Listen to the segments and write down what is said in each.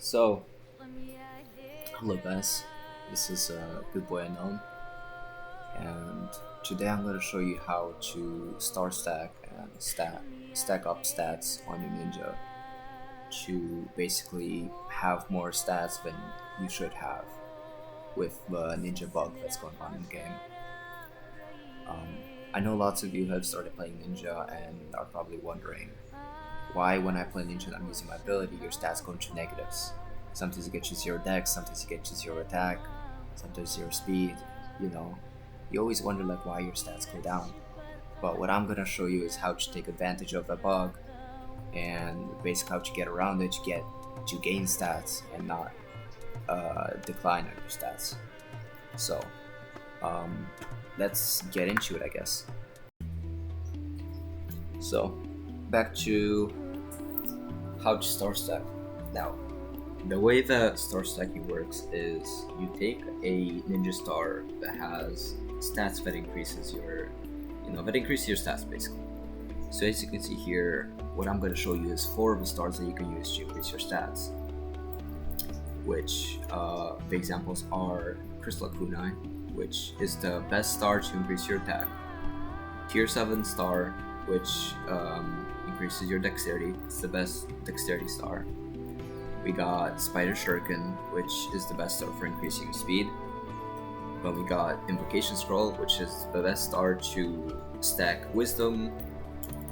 So, hello guys, this is Good Boy Unknown, and today I'm going to show you how to star stack and stack up stats on your ninja to basically have more stats than you should have with the ninja bug that's going on in the game. Um, I know lots of you have started playing ninja and are probably wondering why when I play ninja and I'm using my ability, your stats go into negatives. Sometimes you get to 0 dex, sometimes you get to 0 attack, sometimes 0 speed, You always wonder like why your stats go down. But what I'm gonna show you is how to take advantage of that bug and basically how to get around it to gain stats and not decline on your stats. So let's get into it, I guess. So back to how to star stack. Now, the way that star stacking works is you take a ninja star that has stats that increases your stats basically. So as you can see here, what I'm going to show you is 4 of the stars that you can use to increase your stats, which the examples are Crystal Kunai, which is the best star to increase your attack, Tier 7 star, which increases your dexterity. It's the best dexterity star. We got Spider Shuriken, which is the best star for increasing your speed. Then we got Invocation Scroll, which is the best star to stack Wisdom,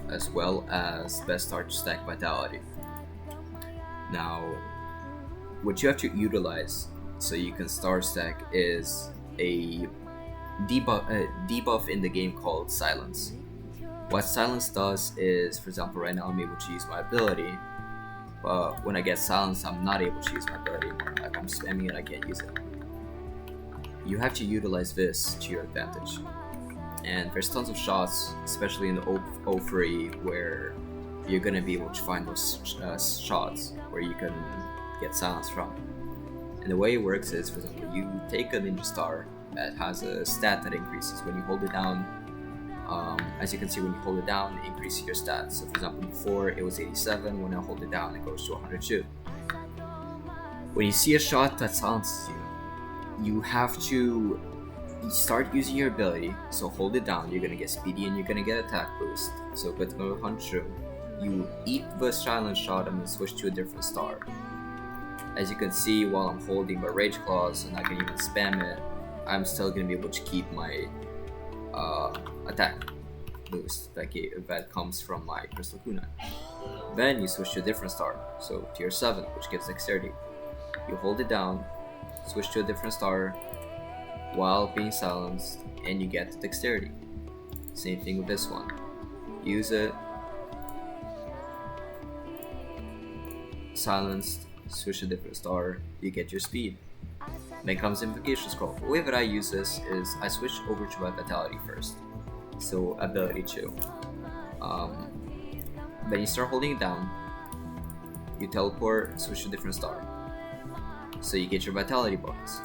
as well as best star to stack Vitality. Now, what you have to utilize so you can star stack is a debuff in the game called Silence. What Silence does is, for example, right now I'm able to use my ability, but when I get silenced, I'm not able to use my ability anymore. Like I'm spamming it, I can't use it. You have to utilize this to your advantage. And there's tons of shots, especially in the O3, where you're gonna be able to find those shots where you can get silenced from. And the way it works is, for example, you take a ninja star that has a stat that increases when you hold it down. As you can see, when you hold it down, it increases your stats. So for example, before it was 87, when I hold it down, it goes to 102. When you see a shot that silences you, you have to start using your ability. So hold it down, you're gonna get speedy and you're gonna get attack boost. So with no Hancho, you eat the silence shot and then switch to a different star. As you can see, while I'm holding my Rage Claws and I can even spam it, I'm still gonna be able to keep my attack boost that comes from my Crystal Kunai. Then you switch to a different star, so Tier 7, which gives dexterity. You hold it down, switch to a different star while being silenced, and you get dexterity. Same thing with this one. Use it, silenced, switch to a different star, you get your speed. Then comes Invocation Scroll. The way that I use this is I switch over to my Vitality first, so ability 2. Then you start holding it down, you teleport, switch to a different star, so you get your Vitality bonus.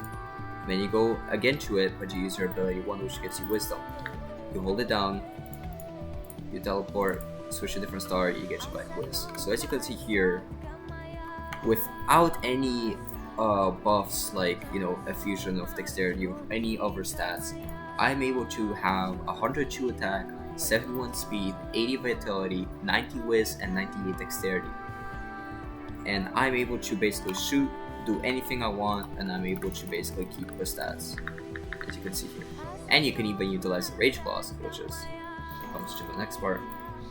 Then you go again to it, but you use your ability 1, which gets you Wisdom. You hold it down, you teleport, switch to a different star, you get your Wiz. So as you can see here, without any buffs like a fusion of dexterity or any other stats, I'm able to have 102 attack, 71 speed, 80 vitality, 90 whiz, and 98 dexterity. And I'm able to basically shoot, do anything I want, and I'm able to basically keep the stats, as you can see here. And you can even utilize the Rage Claws, which comes to the next part,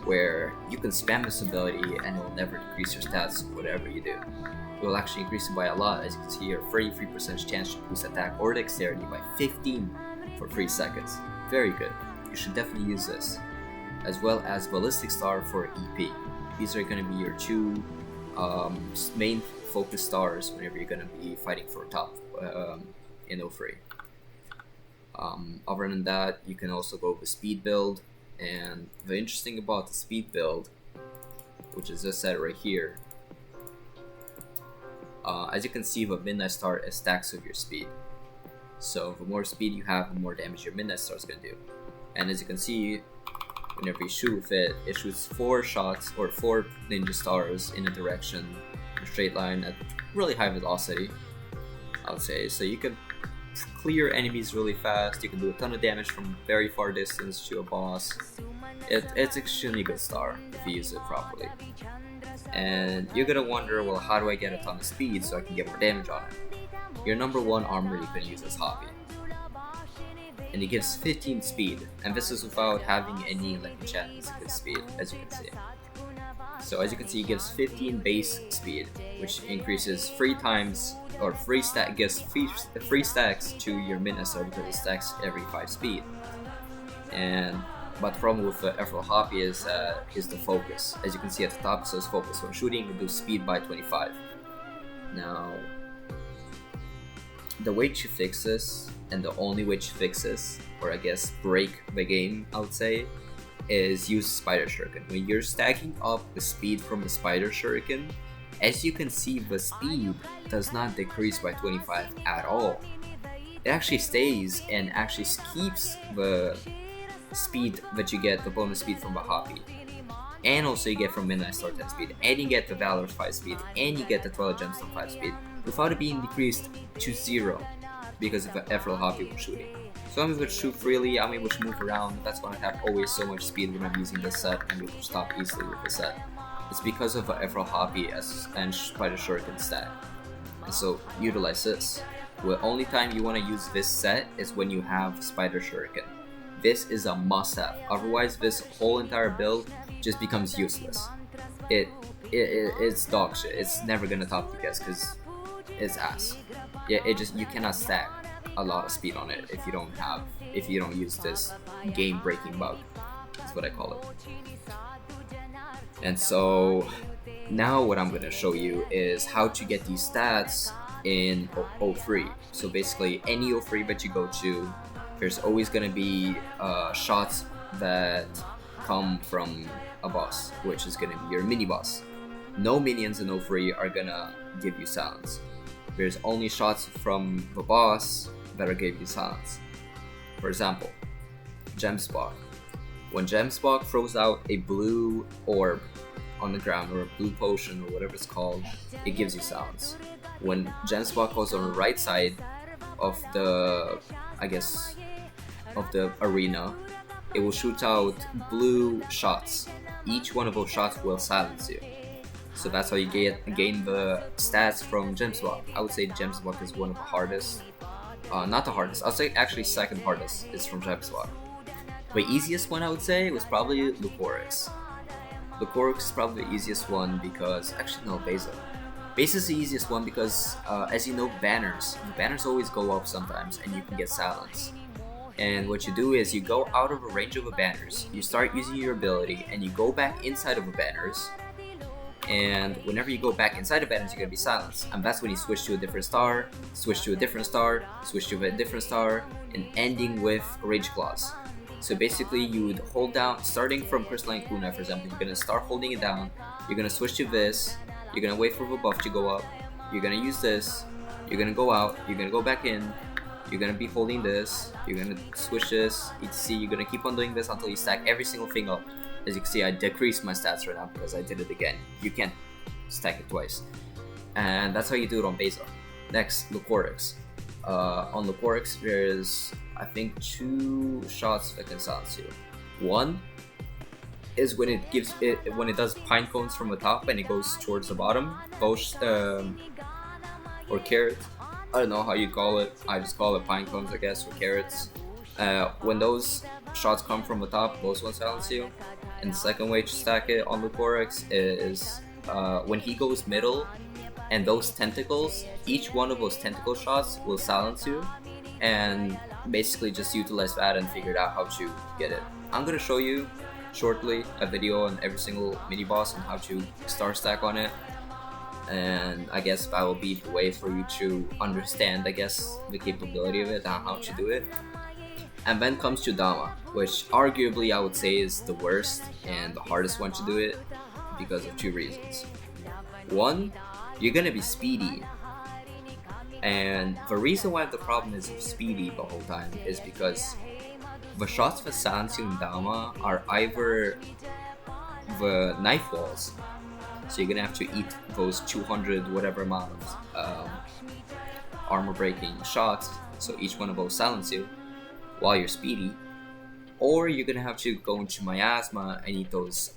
where you can spam this ability and it will never decrease your stats whatever you do. It will actually increase them by a lot. As you can see here, 33% chance to boost attack or dexterity by 15 for 3 seconds. Very good. You should definitely use this. As well as Ballistic Star for EP. These are going to be your 2 main focus stars whenever you're going to be fighting for top in O3. Other than that, you can also go with speed build. And the interesting about the speed build, which is this set right here, as you can see, the Midnight Star is stacks of your speed. So the more speed you have, the more damage your Midnight Star is going to do. And as you can see, whenever you shoot with it, it shoots 4 shots or 4 ninja stars in a direction, a straight line at really high velocity, I would say. So you can clear enemies really fast, you can do a ton of damage from very far distance to a boss. It's extremely good star if you use it properly. And you're gonna wonder, well, how do I get a ton of speed so I can get more damage on it? Your number one armor you can use is Hobby. And it gives 15 speed, and this is without having any like enchantments to give speed, as you can see. So as you can see, it gives 15 base speed, which increases 3 times, or gives 3 stacks to your min SR because it stacks every 5 speed. But the problem with Emerald Hoppy is the focus. As you can see at the top, it says focus. When shooting, reduce speed by 25. Now, the way to fix this, and the only way to fix this, or I guess break the game, I would say, is use Spider Shuriken. When you're stacking up the speed from the Spider Shuriken, as you can see, the speed does not decrease by 25 at all. It actually stays and actually keeps the speed that you get, the bonus speed from the Hoppy. And also you get from Midnight Star 10 speed, and you get the Valor 5 speed, and you get the Twilight Gemstone 5 speed, without it being decreased to 0 because of the Emerald Hoppy when shooting. So I'm able to shoot freely, I'm able to move around. That's why I have always so much speed when I'm using this set. I'm able to stop easily with this set. It's because of the Emerald Hoppy and Spider Shuriken stack. And so utilize this. The only time you want to use this set is when you have Spider Shuriken. This is a must-have. Otherwise, this whole entire build just becomes useless. It's dog shit. It's never gonna top the guess because it's ass. Yeah, you cannot stack a lot of speed on it if you don't use this game-breaking bug. That's what I call it. And so now what I'm gonna show you is how to get these stats in O3. So basically, any O3 that you go to, there's always going to be shots that come from a boss, which is going to be your mini boss. No minions in O3 are going to give you silence. There's only shots from the boss that are giving you silence. For example, Gemsbok. When Gemsbok throws out a blue orb on the ground, or a blue potion, or whatever it's called, it gives you silence. When Gemsbok goes on the right side of the, of the arena, it will shoot out blue shots. Each one of those shots will silence you. So that's how you gain the stats from Gemsbok. I would say Gemsbok is one of the hardest. Not the hardest, I'll say actually second hardest is from Gemsbok. The easiest one I would say was probably Lucorix. Lucorix is probably the easiest one because, actually no, Beza. Beza is the easiest one because, as you know, banners always go up sometimes and you can get silence. And what you do is you go out of a range of the banners, you start using your ability, and you go back inside of the banners. And whenever you go back inside the banners, you're gonna be silenced. And that's when you switch to a different star, switch to a different star, switch to a different star, and ending with Rage Claws. So basically, you would hold down, starting from Crystalline Kunai, for example, you're gonna start holding it down, you're gonna switch to this, you're gonna wait for the buff to go up, you're gonna use this, you're gonna go out, you're gonna go back in, you're gonna be holding this, you're gonna switch this, etc. You're gonna keep on doing this until you stack every single thing up. As you can see, I decreased my stats right now because I did it again. You can't stack it twice. And that's how you do it on Beza. Next, Lucorix. On Lucorix, there's, I think, 2 shots that can silence you. One is when it does pine cones from the top and it goes towards the bottom. Both, or carrots. I don't know how you call it. I just call it pine cones, I guess, or carrots. When those shots come from the top, those ones silence you. And the second way to stack it on Lucorix is when he goes middle, and those tentacles, each one of those tentacle shots will silence you, and basically just utilize that and figure out how to get it. I'm gonna show you shortly a video on every single mini boss and how to star stack on it, and I guess that will be the way for you to understand, I guess, the capability of it and how to do it. And then comes to Dama, which arguably I would say is the worst and the hardest one to do it because of 2 reasons. One, you're gonna be speedy, and the reason why the problem is with speedy the whole time is because the shots that silence you in Dama are either the knife walls, So you're gonna have to eat those 200 whatever amount of armor breaking shots, so each one of those silence you while you're speedy. Or you're gonna have to go into miasma and eat those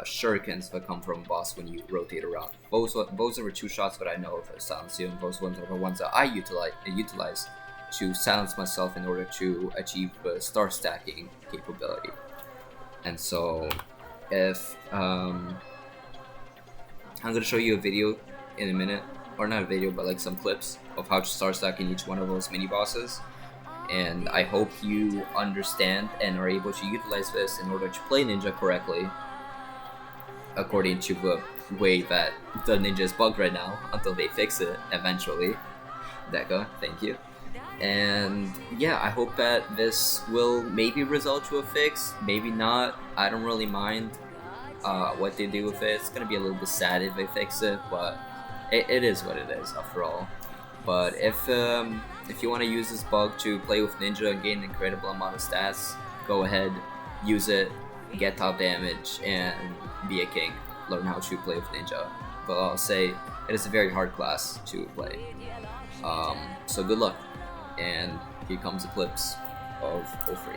shurikens that come from boss when you rotate around. Those are the two shots that I know of that silence you, and those ones are the ones that I utilize to silence myself in order to achieve the star stacking capability. And so, if I'm gonna show you a video in a minute, or not a video, but like some clips of how to star stack in each one of those mini bosses. And I hope you understand and are able to utilize this in order to play ninja correctly, according to the way that the ninja is bugged right now, until they fix it eventually. Deca, thank you. And yeah, I hope that this will maybe result to a fix, maybe not. I don't really mind what they do with it. It's gonna be a little bit sad if they fix it, but it is what it is after all. But if you want to use this bug to play with ninja and gain an incredible amount of stats, go ahead, use it, get top damage, and be a king. Learn how to play with ninja. But I'll say it is a very hard class to play. So good luck. And here comes the clips of 03.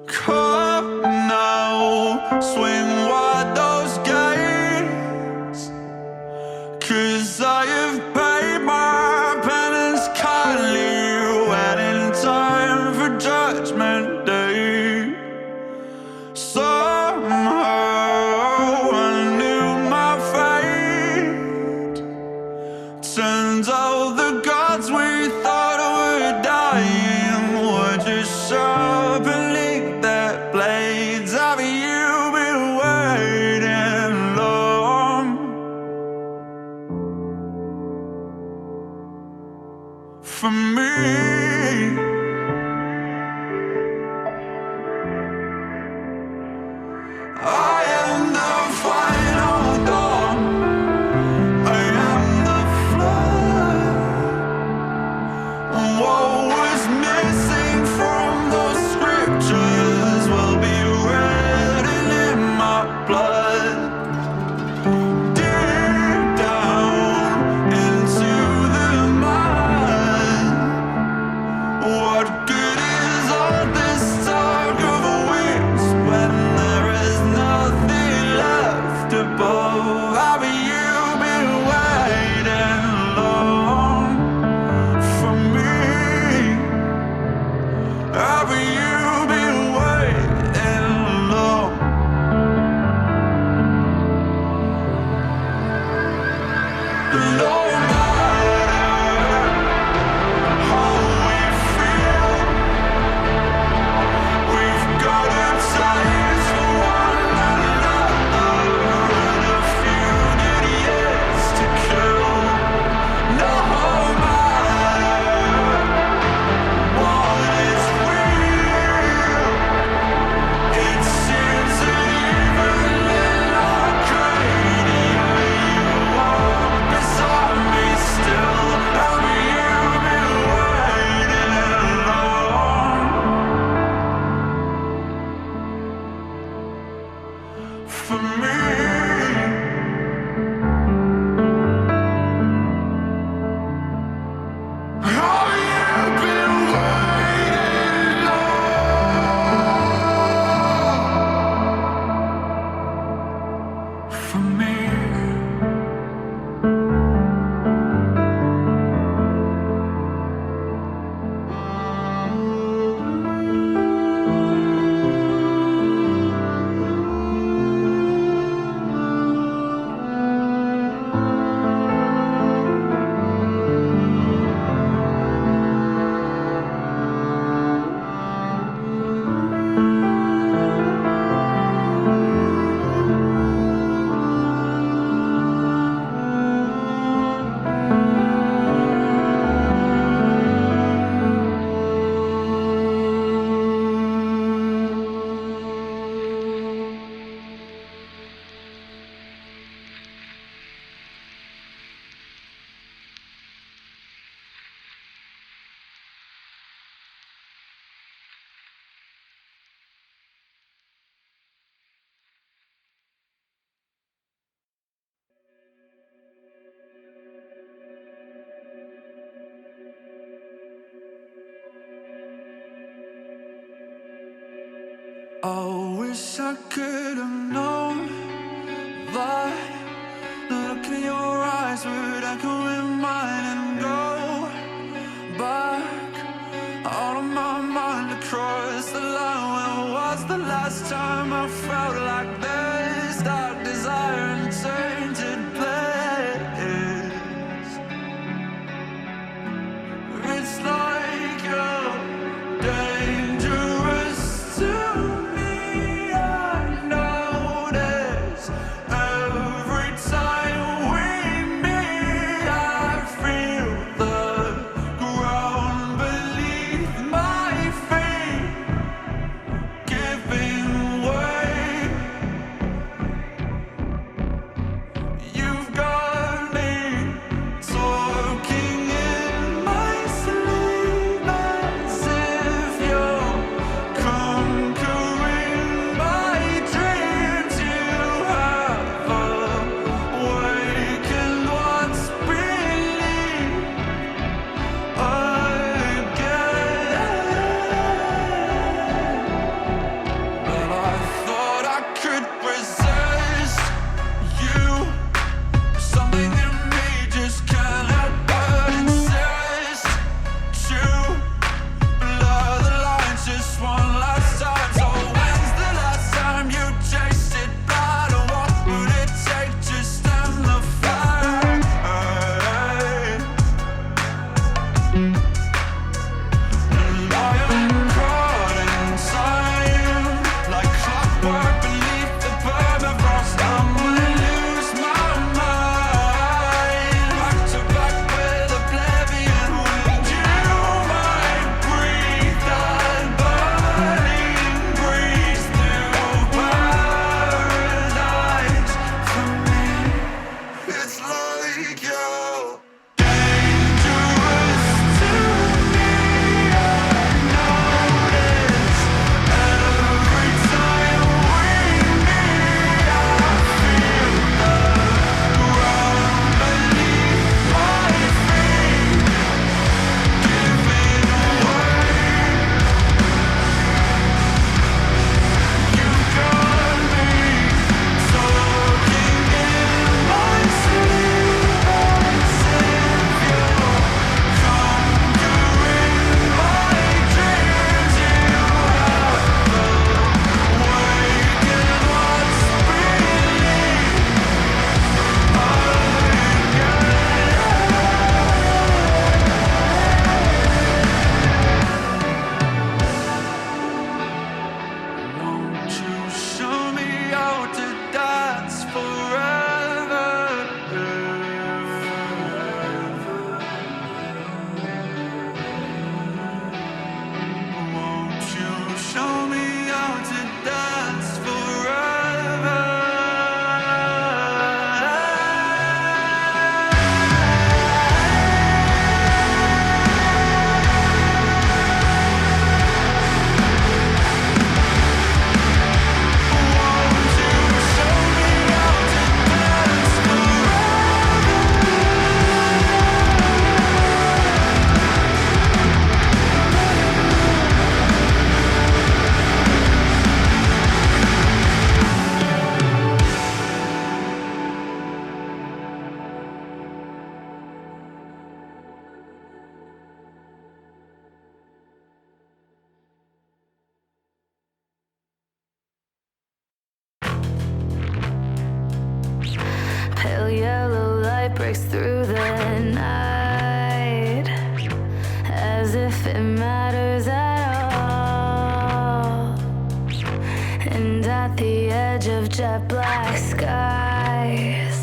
Come now, swing wide those gates, 'cause I have paid my penance kindly, waiting time for judgment day. Somehow I knew my fate. Turns out the gods we thought were dying were just sharpening their blades. Have you been waiting long for me? I am the final dawn. I am the flood. What was missing from those scriptures will be written in my blood. Deep down into the mud. What good is all this talk of wings when there is nothing left above? Have you been waiting long for me? Have you been waiting long? No matter how we feel, we've got a taste for one another and a few good years to kill. No matter what is real, it seems that even in our cranium you walk beside me still. Have you been waiting long for me? Have you been waiting long for me? I could have known that the look in your eyes would echo in mine and go back out of my mind across the line. When was the last time I felt like this? Dark desire and tainted place. It's like you're dangerous to me. I notice every time we meet. I feel the ground beneath my feet giving way. You've got me talking in my sleep as if you're conquering my dreams. You have awakened what's beneath again. But I thought I could resist you. Something in me just can't help but insist to blur the lines just one last time. So when's the last time you tasted blood? Or what would it take to stem the flame? And I am caught in time, like clockwork beneath the permafrost. I might lose my mind, back to back with oblivion. When you might breathe that burning breeze through paradise for me. It's like you're dangerous to me. I notice every time we meet. I feel the ground beneath my feet giving way. You've got me talking in my sleep as if you're conquering my dreams. You have awakened what's beneath Won't you show me how to dance forever? Won't you show me how to dance forever? Won't you show me how to dance Pale yellow light breaks through the night, as if it matters at all. And at the edge of jet black skies,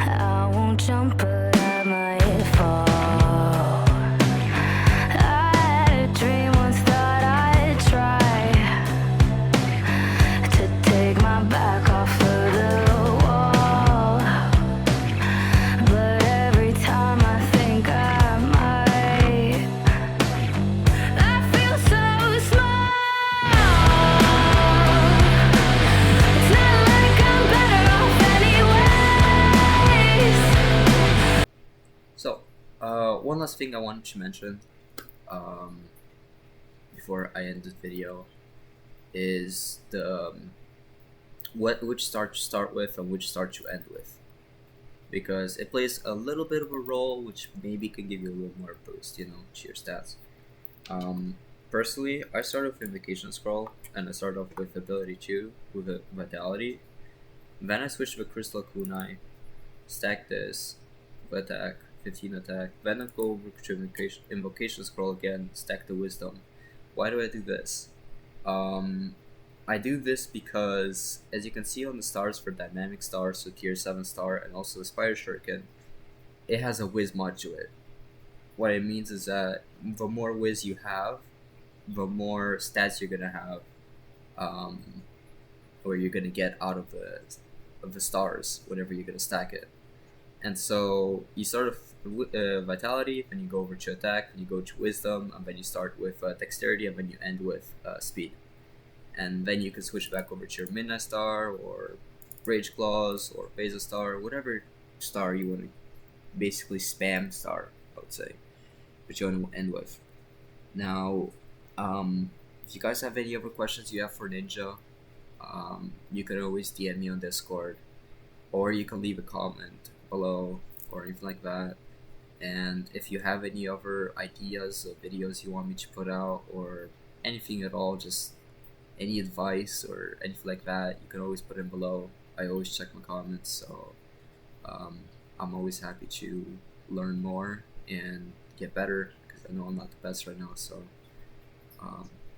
I won't jump, but I might fall. I had a dream once, thought I'd try to take my back off of the wall, but every time I think I might, I feel so small. It's not like I'm better off anyways. So, one last thing I wanted to mention before I end this video is the which star to start with and which star to end with, because it plays a little bit of a role, which maybe can give you a little more boost, to your stats. Um, Personally, I started with Invocation Scroll, and I started off with Ability 2 with a Vitality. Then I switched with Crystal Kunai, stack this, attack, 15 attack, then I go over to Invocation Scroll again, stack the Wisdom. Why do I do this? Um, I do this because, as you can see on the stars for Dynamic Star, so Tier 7 star, and also the Spider Shuriken, it has a Wiz mod to it. What it means is that the more Wiz you have, the more stats you're gonna have, um, or you're gonna get out of the stars whenever you're gonna stack it. And so you start with Vitality, then you go over to Attack, then you go to Wisdom, and then you start with Dexterity, and then you end with Speed. And then you can switch back over to your Midnight Star, or Rage Claws, or Beza Star, whatever star you want to basically spam star, I would say, which you want to end with. Now, if you guys have any other questions you have for Ninja, you can always DM me on Discord, or you can leave a comment below, or anything like that. And if you have any other ideas of videos you want me to put out, or anything at all, just any advice or anything like that, you can always put in below. I always check my comments, so I'm always happy to learn more and get better, because I know I'm not the best right now. So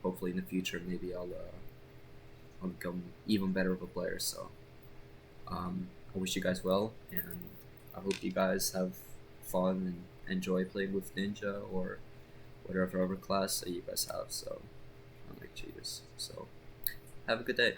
hopefully in the future, maybe I'll become even better of a player. So I wish you guys well, and I hope you guys have fun and enjoy playing with Ninja or whatever other class that you guys have. So I like cheaters. So have a good day.